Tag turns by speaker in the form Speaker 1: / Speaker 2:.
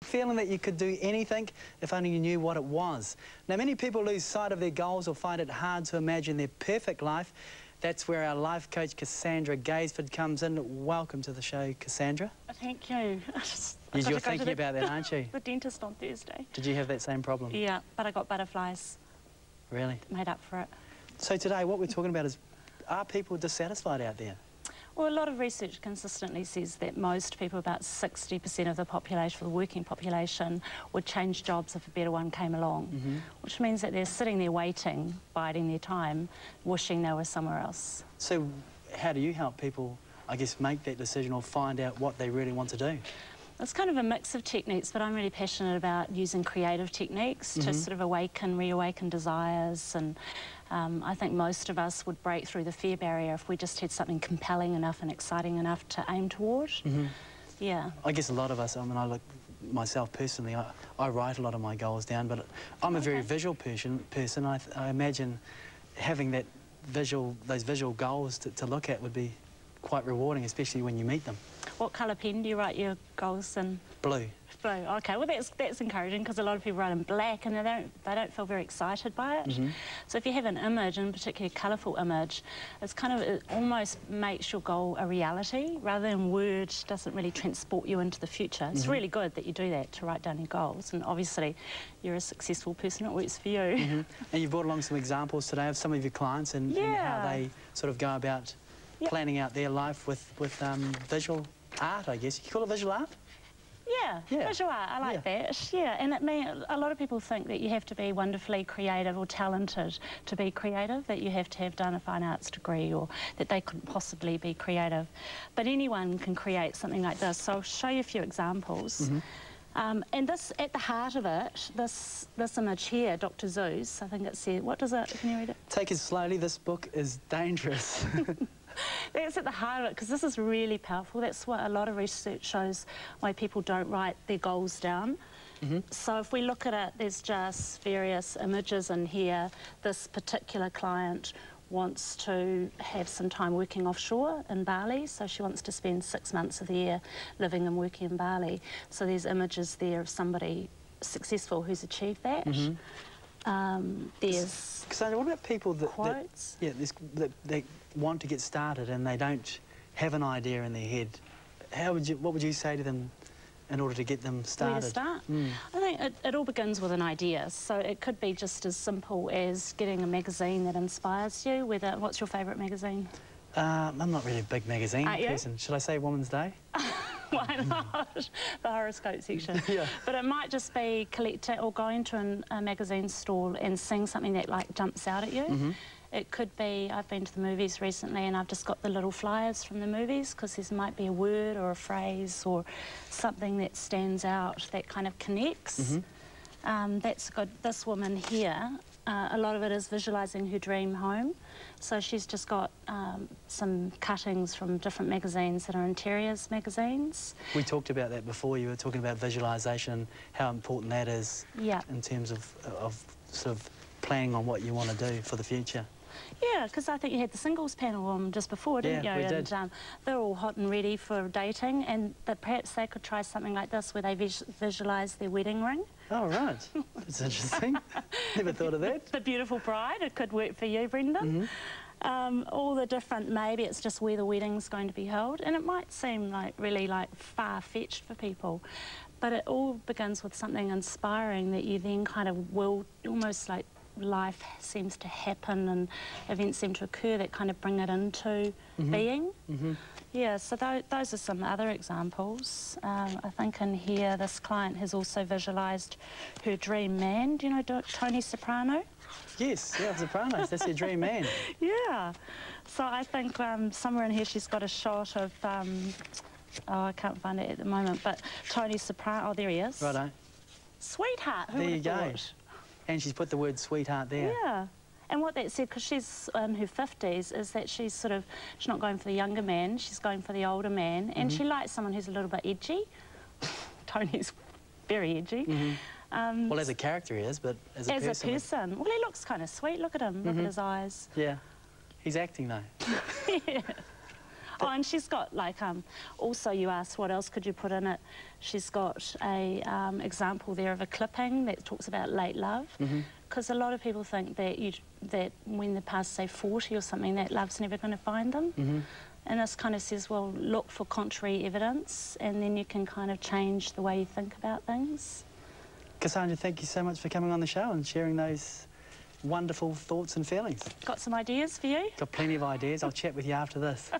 Speaker 1: feeling that you could do anything if only you knew what it was. Now, many people lose sight of their goals or find it hard to imagine their perfect life. That's where our life coach, Cassandra Gaisford, comes in. Welcome to the show, Cassandra.
Speaker 2: Thank you.
Speaker 1: You're thinking about that, aren't you?
Speaker 2: The dentist on Thursday.
Speaker 1: Did you have that same problem?
Speaker 2: Yeah, but I got butterflies.
Speaker 1: Really?
Speaker 2: Made up for it.
Speaker 1: So today, what we're talking about is, are people dissatisfied out there?
Speaker 2: Well, a lot of research consistently says that most people, about 60% of the population, the working population, would change jobs if a better one came along, which means that they're sitting there waiting, biding their time, wishing they were somewhere else.
Speaker 1: So how do you help people, I guess, make that decision or find out what they really want to do?
Speaker 2: It's kind of a mix of techniques, but I'm really passionate about using creative techniques to sort of reawaken desires, and I think most of us would break through the fear barrier if we just had something compelling enough and exciting enough to aim toward. Yeah. I
Speaker 1: guess a lot of us, I mean, I look myself personally, I write a lot of my goals down, but I'm a very visual person. I imagine having that those visual goals to look at would be quite rewarding, especially when you meet them.
Speaker 2: What colour pen do you write your goals in?
Speaker 1: Blue.
Speaker 2: Blue. Okay. Well, that's encouraging, because a lot of people write in black and they don't feel very excited by it. So if you have an image, and particularly a colourful image, it almost makes your goal a reality rather than word. Doesn't really transport you into the future. It's really good that you do that, to write down your goals, and obviously you're a successful person. It works for you.
Speaker 1: And you've brought along some examples today of some of your clients and how they sort of go about planning out their life with visual art, I guess. You call it visual art?
Speaker 2: Yeah, visual art, I like that. Yeah, and a lot of people think that you have to be wonderfully creative or talented to be creative, that you have to have done a fine arts degree, or that they couldn't possibly be creative. But anyone can create something like this. So I'll show you a few examples. And this, at the heart of it, this image here, Dr. Zeus, I think it said, what does it, can you read it?
Speaker 1: Take it slowly, this book is dangerous.
Speaker 2: That's at the heart of it, because this is really powerful. That's what a lot of research shows, why people don't write their goals down. So if we look at it, there's just various images in here. This particular client wants to have some time working offshore in Bali, so she wants to spend 6 months of the year living and working in Bali. So there's images there of somebody successful who's achieved that. There's
Speaker 1: Cassandra, what about people that
Speaker 2: quotes?
Speaker 1: That want to get started and they don't have an idea in their head? What would you say to them in order to get them started?
Speaker 2: Where to start? I think it all begins with an idea. So it could be just as simple as getting a magazine that inspires you. What's your favourite magazine?
Speaker 1: I'm not really a big magazine person. Should I say Woman's Day?
Speaker 2: Why not? The horoscope section. But it might just be collecting or going to a magazine stall and seeing something that like jumps out at you. It could be, I've been to the movies recently and I've just got the little flyers from the movies, because there might be a word or a phrase or something that stands out that kind of connects. That's good. This woman here, a lot of it is visualising her dream home. So she's just got some cuttings from different magazines that are interiors magazines. We talked about that before. You were talking about visualisation and how important that is in terms of sort of planning on what you want to do for the future. Yeah, because I think you had the singles panel on just before, didn't you? We did. And they're all hot and ready for dating, and perhaps they could try something like this where they visualise their wedding ring. Oh, right. That's interesting. Never thought of that. The beautiful bride. It could work for you, Brenda. All the different, maybe it's just where the wedding's going to be held, and it might seem like really like far-fetched for people, but it all begins with something inspiring that you then kind of will, almost like life seems to happen and events seem to occur that kind of bring it into being. Yeah, so those are some other examples. I think in here this client has also visualised her dream man. Do you know Tony Soprano? Yes, yeah, Sopranos, that's your dream man. Yeah, so I think somewhere in here she's got a shot of, oh, I can't find it at the moment, but Tony Soprano, oh, there he is. Righto. Sweetheart, who would have thought? And she's put the word sweetheart there. Yeah. And what that said, because she's in her 50s, is that she's not going for the younger man, she's going for the older man, and she likes someone who's a little bit edgy. Tony's very edgy. Well, as a character he is, but as a person... Well, he looks kind of sweet. Look at him. Look at his eyes. Yeah. He's acting, though. Yeah. Oh, and she's got, like, also you asked what else could you put in it. She's got a example there of a clipping that talks about late love. Because a lot of people think that when they're past, say, 40 or something, that love's never going to find them. And this kind of says, well, look for contrary evidence, and then you can kind of change the way you think about things.
Speaker 1: Cassandra, thank you so much for coming on the show and sharing those wonderful thoughts and feelings.
Speaker 2: Got some ideas for you?
Speaker 1: Got plenty of ideas. I'll chat with you after this.